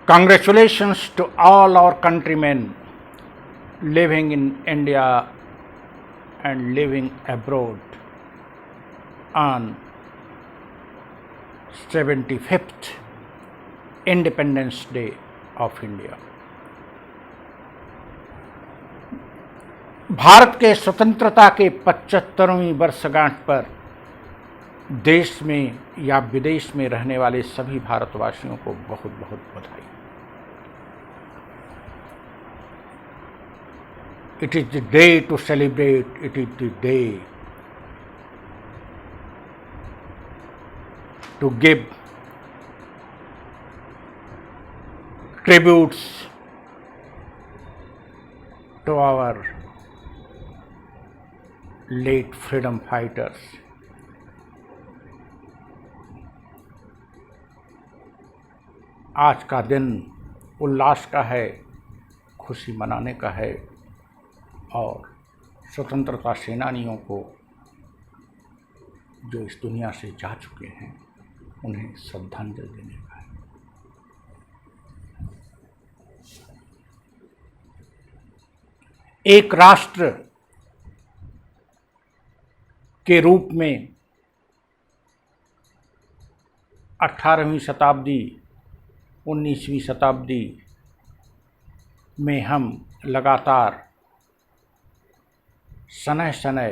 Congratulations to all our countrymen living in India and living abroad on 75th Independence Day of India. Bharat के स्वतंत्रता के 75वीं वर्षगांठ पर देश में या विदेश में रहने वाले सभी भारतवासियों को बहुत बहुत बधाई। It is the day to celebrate, it is the day to give tributes to our late freedom fighters. आज का दिन उल्लास का है, खुशी मनाने का है और स्वतंत्रता सेनानियों को जो इस दुनिया से जा चुके हैं उन्हें श्रद्धांजलि देने का है। एक राष्ट्र के रूप में 18वीं शताब्दी 19वीं शताब्दी में हम लगातार समय समय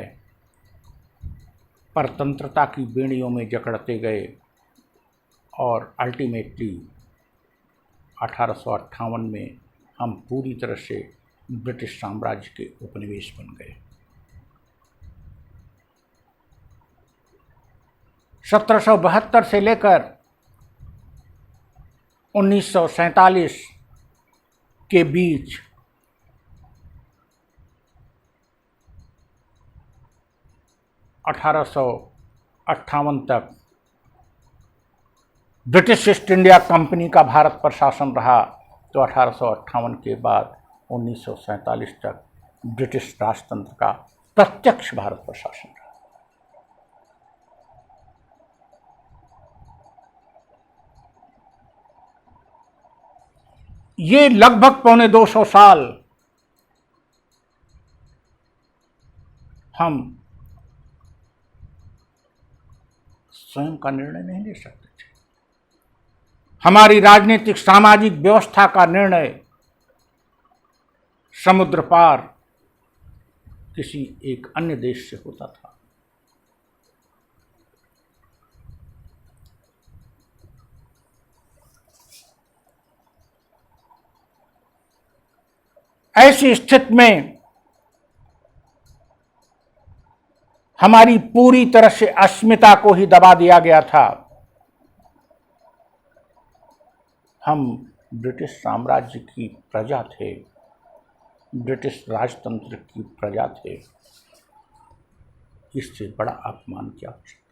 परतंत्रता की बेड़ियों में जकड़ते गए और अल्टीमेटली 1858 में हम पूरी तरह से ब्रिटिश साम्राज्य के उपनिवेश बन गए। 1772 से लेकर 1947 के बीच 1858 तक ब्रिटिश ईस्ट इंडिया कंपनी का भारत पर शासन रहा, तो 1858 के बाद 1947 तक ब्रिटिश राजतंत्र का प्रत्यक्ष भारत पर शासन रहा। ये लगभग 250 साल हम स्वयं का निर्णय नहीं ले सकते थे। हमारी राजनीतिक सामाजिक व्यवस्था का निर्णय समुद्र पार किसी एक अन्य देश से होता था। ऐसी स्थिति में हमारी पूरी तरह से अस्मिता को ही दबा दिया गया था। हम ब्रिटिश साम्राज्य की प्रजा थे, ब्रिटिश राजतंत्र की प्रजा थे। इससे बड़ा अपमान क्या हो सकता।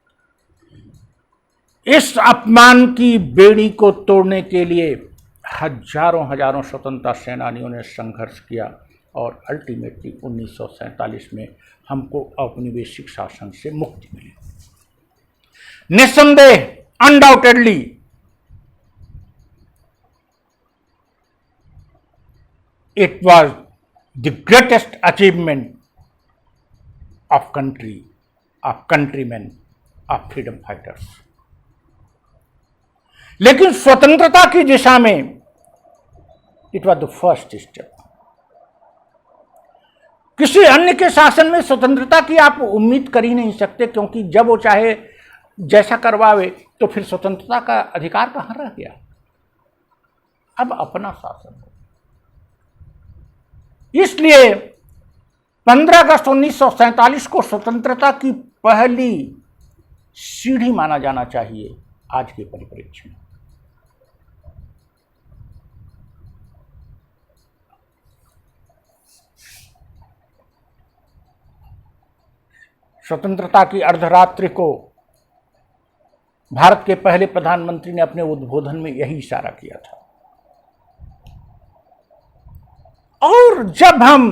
इस अपमान की बेड़ी को तोड़ने के लिए हजारों हजारों स्वतंत्रता सेनानियों ने संघर्ष किया और अल्टीमेटली 1947 में हमको औपनिवेशिक शासन से मुक्ति मिली। निस्संदेह, undoubtedly it was the greatest achievement of country, of countrymen, of freedom fighters. लेकिन स्वतंत्रता की दिशा में it was the first step. किसी अन्य के शासन में स्वतंत्रता की आप उम्मीद कर ही नहीं सकते, क्योंकि जब वो चाहे जैसा करवावे तो फिर स्वतंत्रता का अधिकार कहां रह गया। अब अपना शासन हो। इसलिए 15 अगस्त 1947 को स्वतंत्रता की पहली सीढ़ी माना जाना चाहिए आज के परिप्रेक्ष्य में। स्वतंत्रता की अर्धरात्रि को भारत के पहले प्रधानमंत्री ने अपने उद्बोधन में यही इशारा किया था। और जब हम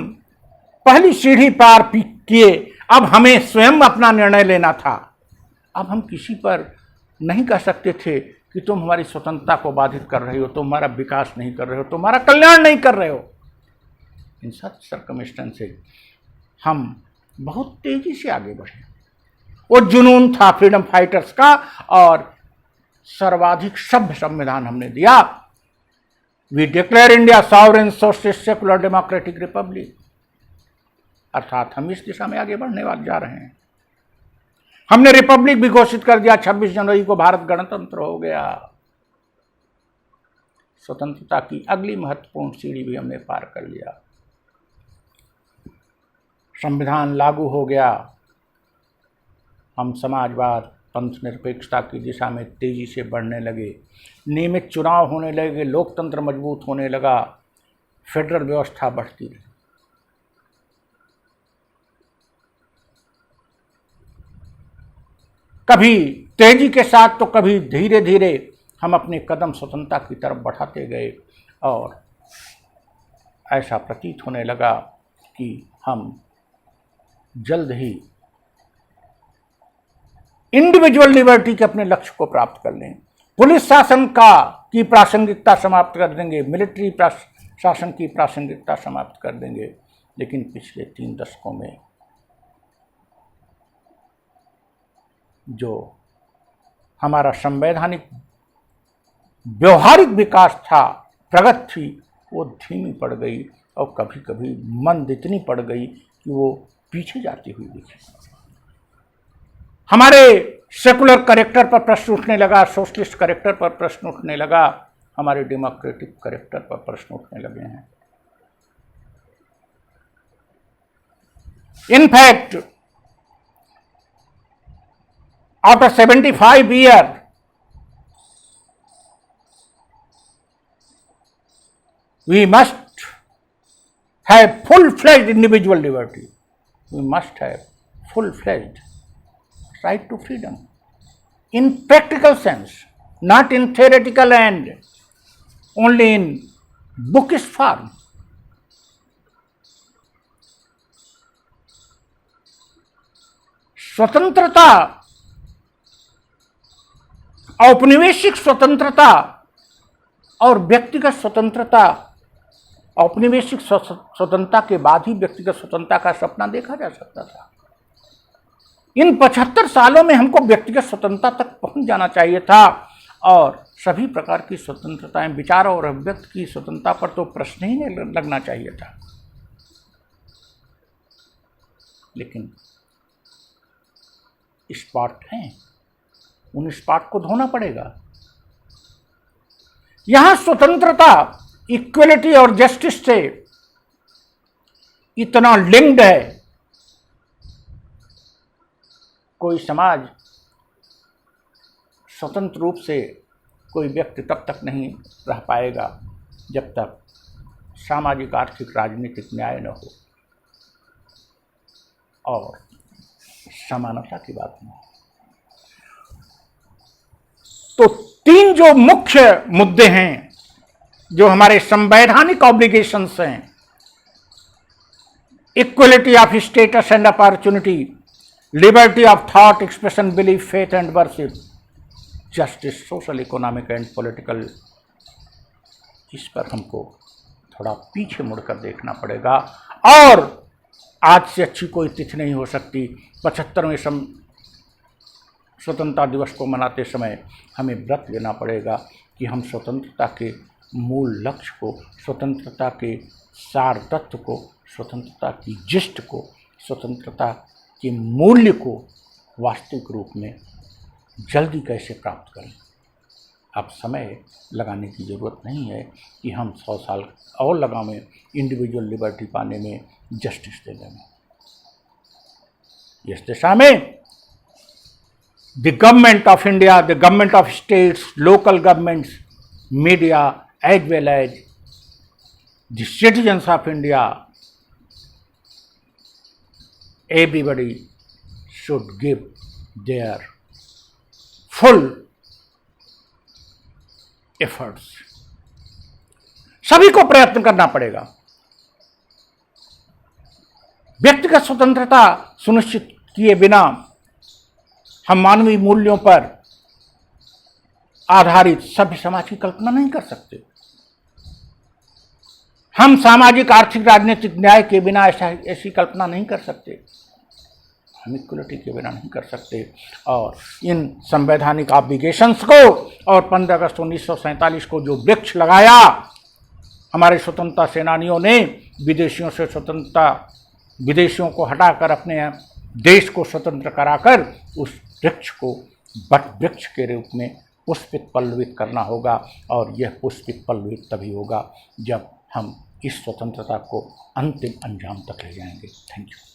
पहली सीढ़ी पार किए, अब हमें स्वयं अपना निर्णय लेना था। अब हम किसी पर नहीं कह सकते थे कि तुम हमारी स्वतंत्रता को बाधित कर रहे हो, तुम हमारा विकास नहीं कर रहे हो, तुम हमारा कल्याण नहीं कर रहे हो। इन सच सर्कमस्टेंसेस हम बहुत तेजी से आगे बढ़े। वो जुनून था फ्रीडम फाइटर्स का, और सर्वाधिक सभ्य संविधान हमने दिया। We declare India sovereign socialist secular democratic republic, अर्थात हम इस दिशा में आगे बढ़ने वाले जा रहे हैं। हमने रिपब्लिक भी घोषित कर दिया। 26 जनवरी को भारत गणतंत्र हो गया। स्वतंत्रता की अगली महत्वपूर्ण सीढ़ी भी हमने पार कर लिया। संविधान लागू हो गया। हम समाजवाद, पंथ निरपेक्षता की दिशा में तेजी से बढ़ने लगे। नियमित चुनाव होने लगे, लोकतंत्र मजबूत होने लगा, फेडरल व्यवस्था बढ़ती रही। कभी तेजी के साथ तो कभी धीरे धीरे हम अपने कदम स्वतंत्रता की तरफ बढ़ाते गए, और ऐसा प्रतीत होने लगा कि हम जल्द ही इंडिविजुअल लिबर्टी के अपने लक्ष्य को प्राप्त कर लें। पुलिस शासन की प्रासंगिकता समाप्त कर देंगे, मिलिट्री शासन की प्रासंगिकता समाप्त कर देंगे। लेकिन पिछले 3 दशकों में जो हमारा संवैधानिक व्यवहारिक विकास था, प्रगति थी, वो धीमी पड़ गई, और कभी कभी मंद इतनी पड़ गई कि वो पीछे जाती हुई दिखी। हमारे सेकुलर करेक्टर पर प्रश्न उठने लगा, सोशलिस्ट करेक्टर पर प्रश्न उठने लगा, हमारे डेमोक्रेटिक करेक्टर पर प्रश्न उठने लगे हैं। In fact after 75 years, we must have full-fledged individual liberty. We must have full-fledged right to freedom in practical sense, not in theoretical and only in bookish form. स्वतंत्रता, औपनिवेशिक स्वतंत्रता और व्यक्तिगत स्वतंत्रता, औपनिवेशिक स्वतंत्रता के बाद ही व्यक्तिगत स्वतंत्रता का सपना देखा जा सकता था। इन 75 सालों में हमको व्यक्तिगत स्वतंत्रता तक पहुंच जाना चाहिए था, और सभी प्रकार की स्वतंत्रताएं, विचार और अभिव्यक्ति की स्वतंत्रता पर तो प्रश्न ही नहीं लगना चाहिए था। लेकिन स्पॉट हैं, उन स्पॉट को धोना पड़ेगा। यहां स्वतंत्रता, इक्वलिटी और जस्टिस से इतना लिंक्ड है, कोई समाज स्वतंत्र रूप से, कोई व्यक्ति तब तक नहीं रह पाएगा जब तक सामाजिक, आर्थिक, राजनीतिक न्याय न हो और समानता की बात न हो। तो 3 जो मुख्य मुद्दे हैं, जो हमारे संवैधानिक ऑब्लिगेशंस हैं, equality of status and opportunity, liberty of thought, expression, belief, faith and worship, justice, social, economic and political, इस पर हमको थोड़ा पीछे मुड़कर देखना पड़ेगा। और आज से अच्छी कोई तिथि नहीं हो सकती। 75वें स्वतंत्रता दिवस को मनाते समय हमें व्रत लेना पड़ेगा कि हम स्वतंत्रता के मूल लक्ष्य को, स्वतंत्रता के सार तत्व को, स्वतंत्रता की जिष्ट को, स्वतंत्रता के मूल्य को वास्तविक रूप में जल्दी कैसे प्राप्त करें। अब समय लगाने की ज़रूरत नहीं है कि हम 100 साल और लगावें इंडिविजुअल लिबर्टी पाने में, जस्टिस देने में। इस दिशा में the government of India, the government of states, local governments, media, as well as the citizens of India, everybody should give their full efforts. सभी को प्रयत्न करना पड़ेगा। व्यक्तिगत स्वतंत्रता सुनिश्चित किए बिना हम मानवीय मूल्यों पर आधारित सभ्य समाज की कल्पना नहीं कर सकते। हम सामाजिक, आर्थिक, राजनीतिक न्याय के बिना ऐसी कल्पना नहीं कर सकते, हम इक्वलिटी के बिना नहीं कर सकते। और इन संवैधानिक ऑब्लिगेशंस को और 15 अगस्त 1947 को जो वृक्ष लगाया हमारे स्वतंत्रता सेनानियों ने, विदेशियों से स्वतंत्रता, विदेशियों को हटाकर अपने देश को स्वतंत्र कराकर, उस वृक्ष को वट वृक्ष के रूप में पुष्पित पल्लवित करना होगा। और यह पुष्पित पल्लवित तभी होगा जब हम इस स्वतंत्रता को अंतिम अंजाम तक ले जाएंगे। Thank you.